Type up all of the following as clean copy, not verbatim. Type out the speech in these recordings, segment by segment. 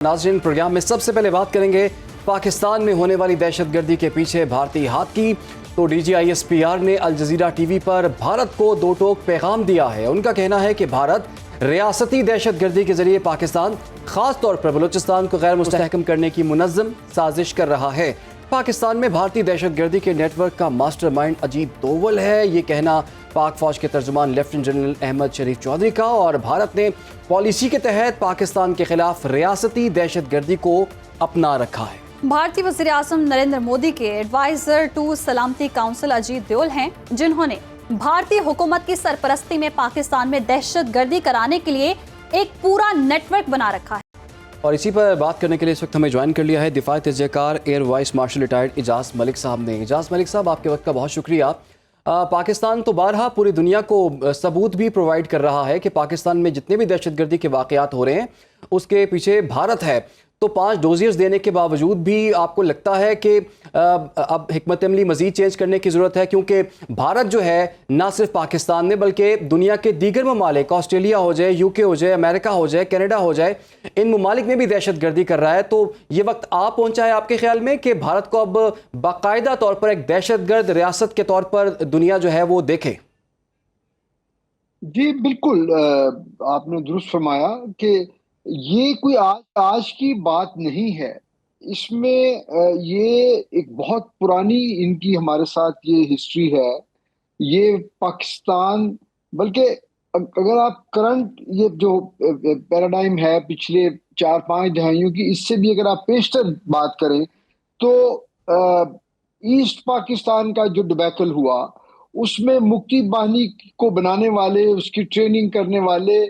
नाज़रीन, प्रोग्राम में सबसे पहले बात करेंगे पाकिस्तान में होने वाली दहशतगर्दी के पीछे भारतीय हाथ की। तो DGISPR ने अल जज़ीरा टीवी पर भारत को दो टोक पैगाम दिया है। उनका कहना है कि भारत रियासती दहशतगर्दी के जरिए पाकिस्तान, खास तौर पर बलूचिस्तान को गैर मुस्तहकम करने की मुनज़्ज़म साजिश कर रहा है। पाकिस्तान में भारतीय दहशतगर्दी के नेटवर्क का मास्टरमाइंड अजीत दोवल है, ये कहना पाक फौज के तर्जुमान लेफ्टिनेंट जनरल अहमद शरीफ चौधरी का। और भारत ने पॉलिसी के तहत पाकिस्तान के खिलाफ रियासती दहशतगर्दी को अपना रखा है। भारतीय वज़ीर आज़म नरेंद्र मोदी के एडवाइजर टू सलामती काउंसिल अजीत दोवल हैं, जिन्होंने भारतीय हुकूमत की सरपरस्ती में पाकिस्तान में दहशतगर्दी कराने के लिए एक पूरा नेटवर्क बना रखा है। और इसी पर बात करने के लिए इस वक्त हमें ज्वाइन कर लिया है दिफाए तजयकार air vice marshal retired Ijaz Malik साहब ने। इजाज़ मलिक साहब, आपके वक्त का बहुत शुक्रिया। पाकिस्तान तो बारहा पूरी दुनिया को सबूत भी प्रोवाइड कर रहा है कि पाकिस्तान में जितने भी दहशतगर्दी के वाक़यात हो रहे हैं उसके पीछे भारत है। तो 5 डोजियर्स देने के बावजूद भी आपको लगता है कि अब हिकमत अमली मज़ीद चेंज करने की ज़रूरत है, क्योंकि भारत जो है ना सिर्फ पाकिस्तान में बल्कि दुनिया के दीगर ममालिक, ऑस्ट्रेलिया हो जाए, UK हो जाए, अमेरिका हो जाए, कनाडा हो जाए, इन ममालिक में भी दहशतगर्दी कर रहा है। तो ये वक्त आ पहुँचा है आपके ख्याल में कि भारत को अब बाकायदा तौर पर एक दहशतगर्द रियासत के तौर पर दुनिया जो है वो देखे? जी बिल्कुल, आपने दुरुस्त फरमाया कि ये कोई आज की बात नहीं है। इसमें ये एक बहुत पुरानी इनकी हमारे साथ ये हिस्ट्री है। ये पाकिस्तान, बल्कि अगर आप करंट ये जो पैराडाइम है पिछले 4-5 दहाइयों की, इससे भी अगर आप पेशतर बात करें तो ईस्ट पाकिस्तान का जो डिबैकल हुआ उसमें मुक्ति बाहिनी को बनाने वाले, उसकी ट्रेनिंग करने वाले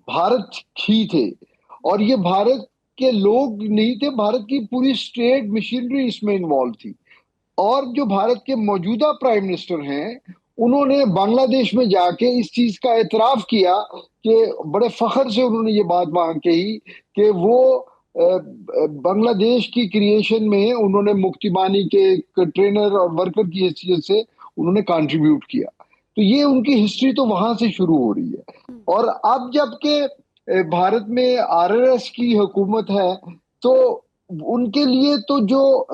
भारत ही थे। और ये भारत के लोग नहीं थे, भारत की पूरी स्टेट मशीनरी इसमें इन्वॉल्व थी। और जो भारत के मौजूदा प्राइम मिनिस्टर हैं, उन्होंने बांग्लादेश में जाके इस चीज का एतराफ किया कि बड़े फख्र से उन्होंने ये बात वहां कही कि वो बांग्लादेश की क्रिएशन में उन्होंने मुक्ति बाहिनी के ट्रेनर और वर्कर की हैसियत से उन्होंने कंट्रीब्यूट किया। तो ये उनकी हिस्ट्री तो वहां से शुरू हो रही है। और अब जबकि भारत में RRS की हुकूमत है, तो उनके लिए तो जो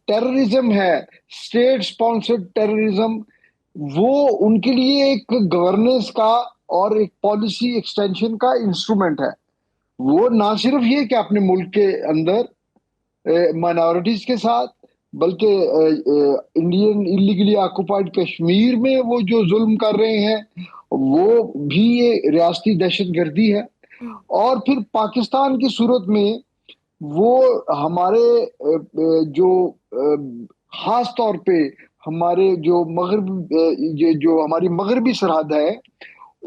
टेररिज्म है, स्टेट स्पॉन्सर्ड टेररिज्म, वो उनके लिए एक गवर्नेंस का और एक पॉलिसी एक्सटेंशन का इंस्ट्रूमेंट है। वो ना सिर्फ ये कि अपने मुल्क के अंदर माइनॉरिटीज के साथ, बल्कि इंडियन इलीगली ऑक्युपाइड कश्मीर में वो जो जुल्म कर रहे हैं वो भी ये रियासती दहशतगर्दी है। और फिर पाकिस्तान की सूरत में वो हमारे जो खास तौर पे हमारे जो जो हमारी मगरबी सरहद है,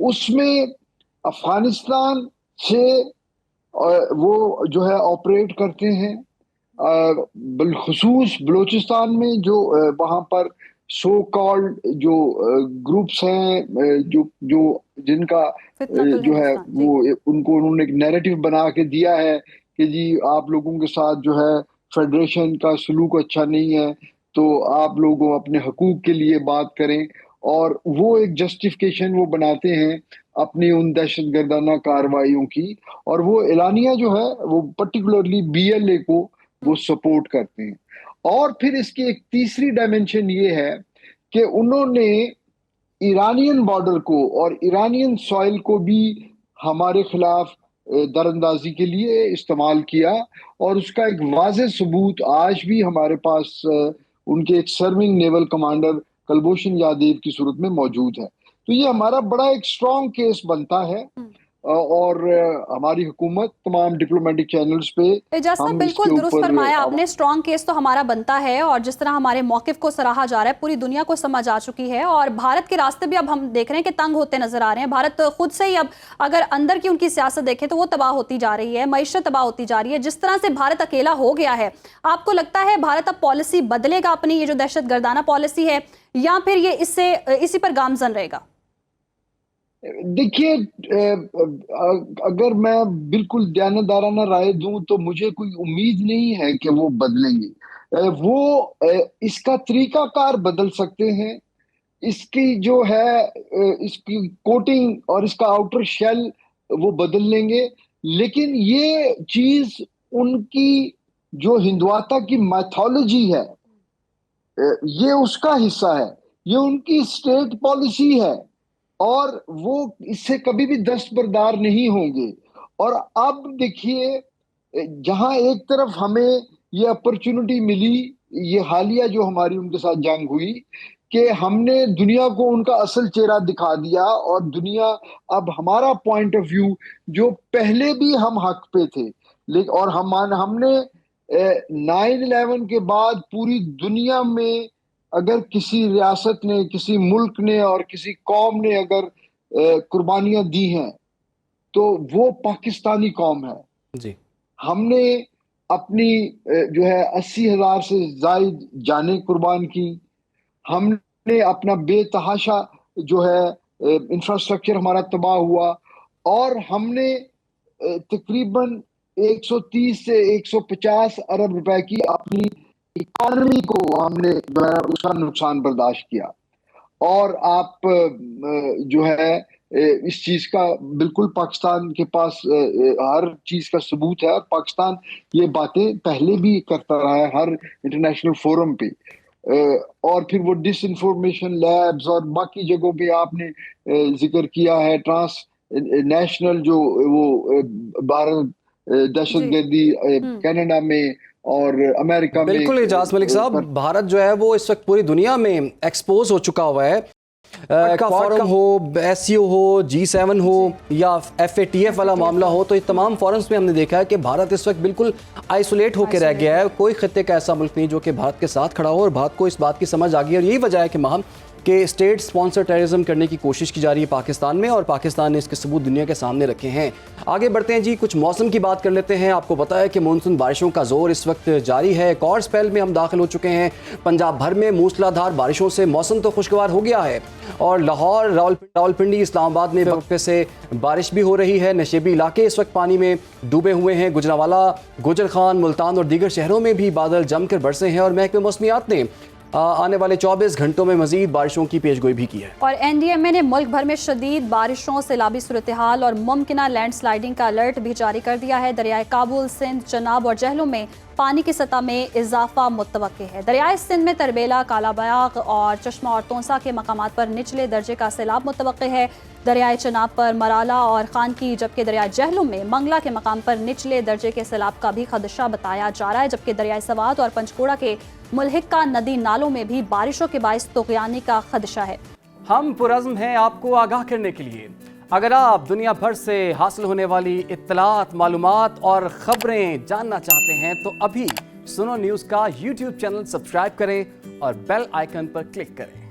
उसमें अफगानिस्तान से वो जो है ऑपरेट करते हैं। बिलखुसूस बलूचिस्तान में जो वहां पर सो कॉल्ड जो ग्रुप्स हैं, जो जिनका जो है वो उनको उन्होंने एक नैरेटिव बना के दिया है कि जी आप लोगों के साथ जो है फेडरेशन का सलूक अच्छा नहीं है, तो आप लोगों अपने हकूक के लिए बात करें। और वो एक जस्टिफिकेशन वो बनाते हैं अपनी उन दहशतगर्दाना कार्रवाइयों की, और वो एलानिया जो है वो पर्टिकुलरली BLA को वो सपोर्ट करते हैं। और फिर इसकी एक तीसरी डायमेंशन ये है कि उन्होंने ईरानियन बॉर्डर को और ईरानियन सॉइल को भी हमारे खिलाफ दरअंदाजी के लिए इस्तेमाल किया। और उसका एक वाज़ेह सबूत आज भी हमारे पास उनके एक serving naval commander Kulbhushan Yadav की सूरत में मौजूद है। तो ये हमारा बड़ा एक स्ट्रॉन्ग केस बनता है। और हमारी हुकूमत तमाम डिप्लोमेटिक चैनल्स पे हम बिल्कुल दुरुस्त फरमाया आपने, स्ट्रॉन्ग केस तो हमारा बनता है। और जिस तरह हमारे मौकिफ को सराहा जा रहा है, पूरी दुनिया को समझ आ चुकी है। और भारत के रास्ते भी अब हम देख रहे हैं कि तंग होते नजर आ रहे हैं। भारत खुद से ही अब अगर अंदर की उनकी सियासत देखें तो वो तबाह होती जा रही है, मईशत तबाह होती जा रही है। जिस तरह से भारत अकेला हो गया है, आपको लगता है भारत अब पॉलिसी बदलेगा अपनी, ये जो दहशतगर्दाना पॉलिसी है, या फिर ये इसी पर गामजन रहेगा? देखिए, अगर मैं बिल्कुल दयानतदाराना राय दूं तो मुझे कोई उम्मीद नहीं है कि वो बदलेंगे। वो इसका तरीकाकार बदल सकते हैं, इसकी जो है इसकी कोटिंग और इसका आउटर शेल वो बदल लेंगे, लेकिन ये चीज ان کی جو ہندواتا کی میتھولوجی ہے یہ اس کا حصہ ہے, یہ ان کی اسٹیٹ پالیسی ہے, اور وہ اس سے کبھی بھی دستبردار نہیں ہوں گے. اور اب دیکھیے جہاں ایک طرف ہمیں یہ اپرچونٹی ملی, یہ حالیہ جو ہماری ان کے ساتھ جنگ ہوئی, کہ ہم نے دنیا کو ان کا اصل چہرہ دکھا دیا, اور دنیا اب ہمارا پوائنٹ آف ویو جو پہلے بھی ہم حق پہ تھے, لیکن اور ہم نے 9/11 کے بعد پوری دنیا میں اگر کسی ریاست نے, کسی ملک نے اور کسی قوم نے اگر قربانیاں دی ہیں تو وہ پاکستانی قوم ہے. جی ہم نے اپنی جو ہے 80,000 سے زائد جانیں قربان کی, ہم نے اپنا بے تحاشا جو ہے انفراسٹرکچر ہمارا تباہ ہوا, اور ہم نے تقریباً 130 سے 150 ارب روپے کی اپنی اکانومی کو ہم نے اس کا نقصان برداشت کیا. اور آپ جو ہے اس چیز کا بالکل پاکستان کے پاس ہر چیز کا ثبوت ہے, اور پاکستان یہ باتیں پہلے بھی کرتا رہا ہے ہر انٹرنیشنل فورم پہ. اور پھر وہ ڈس انفارمیشن لیبز اور باقی جگہوں پہ آپ نے ذکر کیا ہے, ٹرانس نیشنل جو وہ بھارت دہشت گردی کینیڈا میں اور امریکہ میں. بالکل اعجاز ملک صاحب, بھارت جو ہے وہ اس وقت پوری دنیا میں ایکسپوز ہو چکا ہوا ہے. کا فورم ہو, SCO ہو, G7 ہو یا FATF والا معاملہ ہو, تو یہ تمام فورمز میں ہم نے دیکھا ہے کہ بھارت اس وقت بالکل آئسولیٹ ہو کے رہ گیا ہے. کوئی خطے کا ایسا ملک نہیں جو کہ بھارت کے ساتھ کھڑا ہو, اور بھارت کو اس بات کی سمجھ آ گئی, اور یہی وجہ ہے کہ ماہم کہ اسٹیٹ سپانسر ٹیررزم کرنے کی کوشش کی جا رہی ہے پاکستان میں, اور پاکستان نے اس کے ثبوت دنیا کے سامنے رکھے ہیں. آگے بڑھتے ہیں جی, کچھ موسم کی بات کر لیتے ہیں. آپ کو پتا ہے کہ مونسون بارشوں کا زور اس وقت جاری ہے, ایک اور اسپیل میں ہم داخل ہو چکے ہیں. پنجاب بھر میں موسلا دھار بارشوں سے موسم تو خوشگوار ہو گیا ہے, اور لاہور, راولپنڈی, اسلام آباد میں وقفے سے بارش بھی ہو رہی ہے. نشیبی علاقے اس وقت پانی میں ڈوبے ہوئے ہیں. گجرانوالہ, گوجر خان, ملتان اور دیگر شہروں میں بھی بادل جم کر برسے ہیں, اور محکمہ موسمیات نے آنے والے 24 گھنٹوں میں مزید بارشوں کی پیشگوئی بھی کی ہے. اور NDMA نے ملک بھر میں شدید بارشوں, سیلابی صورتحال اور ممکنہ لینڈ سلائیڈنگ کا الرٹ بھی جاری کر دیا ہے. دریائے کابل, سندھ, چناب اور جہلم میں پانی کی سطح میں اضافہ متوقع ہے. دریائے سندھ میں تربیلا, کالا بیاغ اور چشمہ اور تونسا کے مقامات پر نچلے درجے کا سیلاب متوقع ہے. دریائے چناب پر مرالا اور خانکی, جبکہ دریائے جہلم میں منگلا کے مقام پر نچلے درجے کے سیلاب کا بھی خدشہ بتایا جا رہا ہے. جبکہ دریائے سوات اور پنچکوڑا کے ملحقہ ندی نالوں میں بھی بارشوں کے باعث طغیانی کا خدشہ ہے. ہم پرعزم ہیں آپ کو آگاہ کرنے کے لیے. اگر آپ دنیا بھر سے حاصل ہونے والی اطلاعات, معلومات اور خبریں جاننا چاہتے ہیں تو ابھی سنو نیوز کا YouTube چینل سبسکرائب کریں اور بیل آئیکن پر کلک کریں.